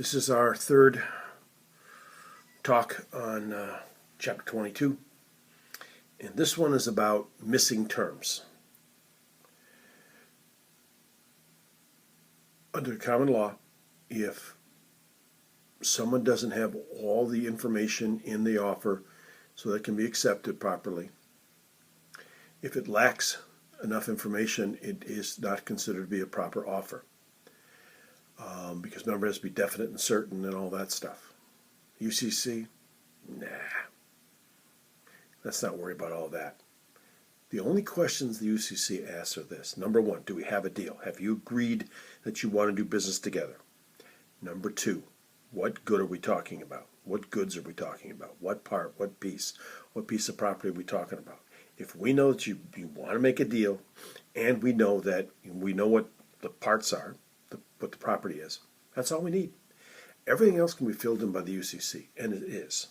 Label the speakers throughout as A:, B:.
A: This is our third talk on Chapter 22, and this one is about missing terms. Under common law, if someone doesn't have all the information in the offer so that it can be accepted properly, if it lacks enough information, it is not considered to be a proper offer. Because remember, it has to be definite and certain and all that stuff. UCC? Nah. Let's not worry about all that. The only questions the UCC asks are this. Number one, do we have a deal? Have you agreed that you want to do business together? Number two, what good are we talking about? What goods are we talking about? What part? What piece of property are we talking about? If we know that you want to make a deal, and we know what the parts are, what the property is, that's all we need. Everything else can be filled in by the UCC, and it is.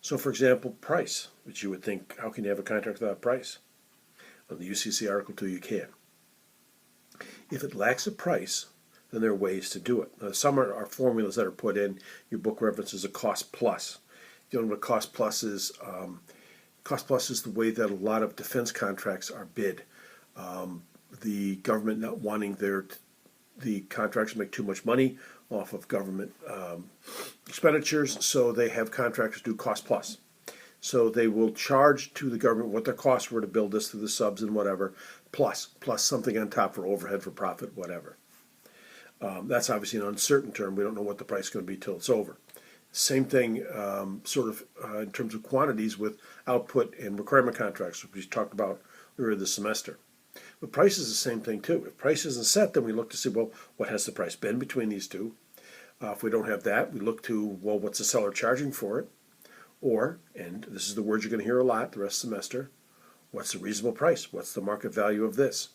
A: So, for example, price, which you would think, how can you have a contract without price? On the UCC Article 2, you can. If it lacks a price, then there are ways to do it. Some are formulas that are put in. Your book references a cost plus. You know what cost plus is? Cost plus is the way that a lot of defense contracts are bid. The government not wanting the contractors make too much money off of government expenditures, so they have contractors do cost plus. So they will charge to the government what their costs were to build this through the subs and whatever, plus something on top for overhead, for profit, whatever. That's obviously an uncertain term. We don't know what the price is going to be till it's over. Same thing in terms of quantities with output and requirement contracts, which we talked about earlier this semester. But price is the same thing too. If price isn't set, then we look to see, well, what has the price been between these two? If we don't have that, we look to, well, what's the seller charging for it? Or, and this is the word you're going to hear a lot the rest of the semester, what's the reasonable price? What's the market value of this?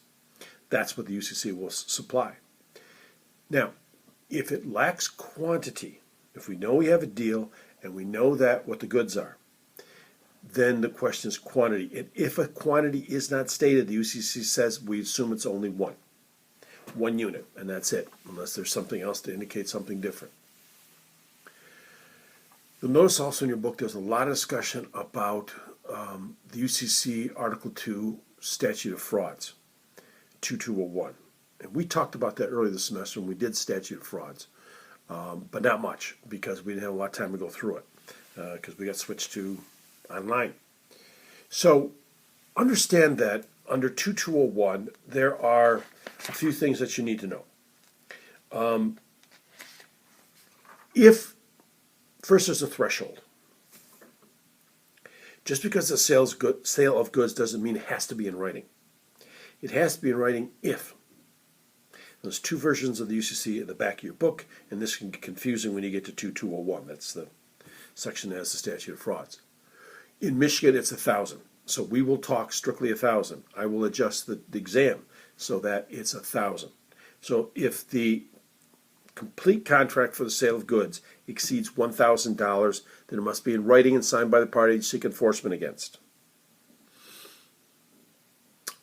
A: That's what the UCC will supply. Now, if it lacks quantity, if we know we have a deal and we know that what the goods are, then the question is quantity. And if a quantity is not stated, the UCC says we assume it's only one unit, and that's it, unless there's something else to indicate something different. You'll notice also in your book there's a lot of discussion about the UCC Article 2 Statute of Frauds, 2201. And we talked about that earlier this semester when we did Statute of Frauds, but not much because we didn't have a lot of time to go through it because we got switched to online. So understand that under 2201 there are a few things that you need to know. If first there's a threshold. Just because the sale of goods doesn't mean it has to be in writing. It has to be in writing if. There's two versions of the UCC in the back of your book, and this can get confusing when you get to 2201. That's the section that has the statute of frauds. In Michigan, it's 1,000. So we will talk strictly 1,000. I will adjust the exam so that it's 1,000. So if the complete contract for the sale of goods exceeds $1,000, then it must be in writing and signed by the party you seek enforcement against.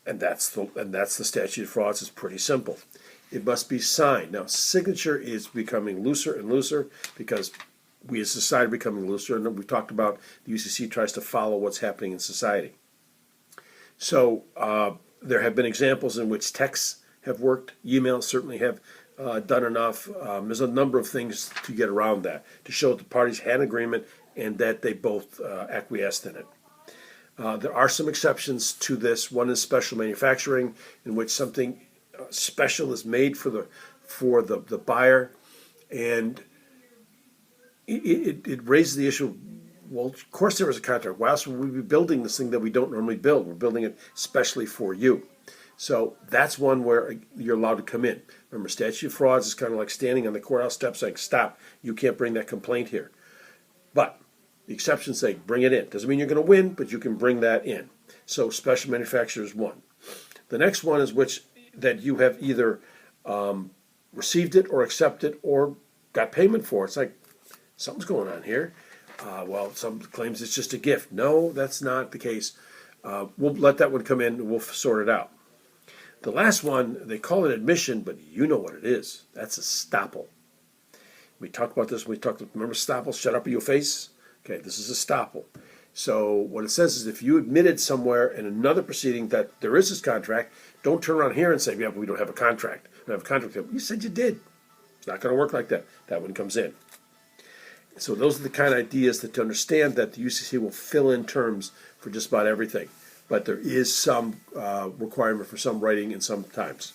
A: And that's the statute of frauds. It's pretty simple. It must be signed. Now, signature is becoming looser and looser because we as a society are becoming looser, and we've talked about the UCC tries to follow what's happening in society. So there have been examples in which texts have worked. Emails certainly have done enough. There's a number of things to get around that, to show that the parties had an agreement and that they both acquiesced in it. There are some exceptions to this. One is special manufacturing, in which something special is made for the buyer, and it raises the issue. Well, of course there was a contract. Why else would we be building this thing that we don't normally build? We're building it specially for you. So that's one where you're allowed to come in. Remember, statute of frauds is kind of like standing on the courthouse steps saying, stop, you can't bring that complaint here. But the exceptions say, bring it in. Doesn't mean you're going to win, but you can bring that in. So special manufacturer is one. The next one is that you have either received it or accepted or got payment for. It's like, something's going on here. Well, some claims it's just a gift. No, that's not the case. We'll let that one come in and we'll sort it out. The last one, they call it admission, but you know what it is. That's estoppel. We talked about this. Remember estoppel? Shut up or your face. Okay, this is estoppel. So what it says is if you admitted somewhere in another proceeding that there is this contract, don't turn around here and say, yeah, but we don't have a contract. We don't have a contract. You said you did. It's not going to work like that. That one comes in. So those are the kind of ideas that to understand that the UCC will fill in terms for just about everything. But there is some requirement for some writing and some times.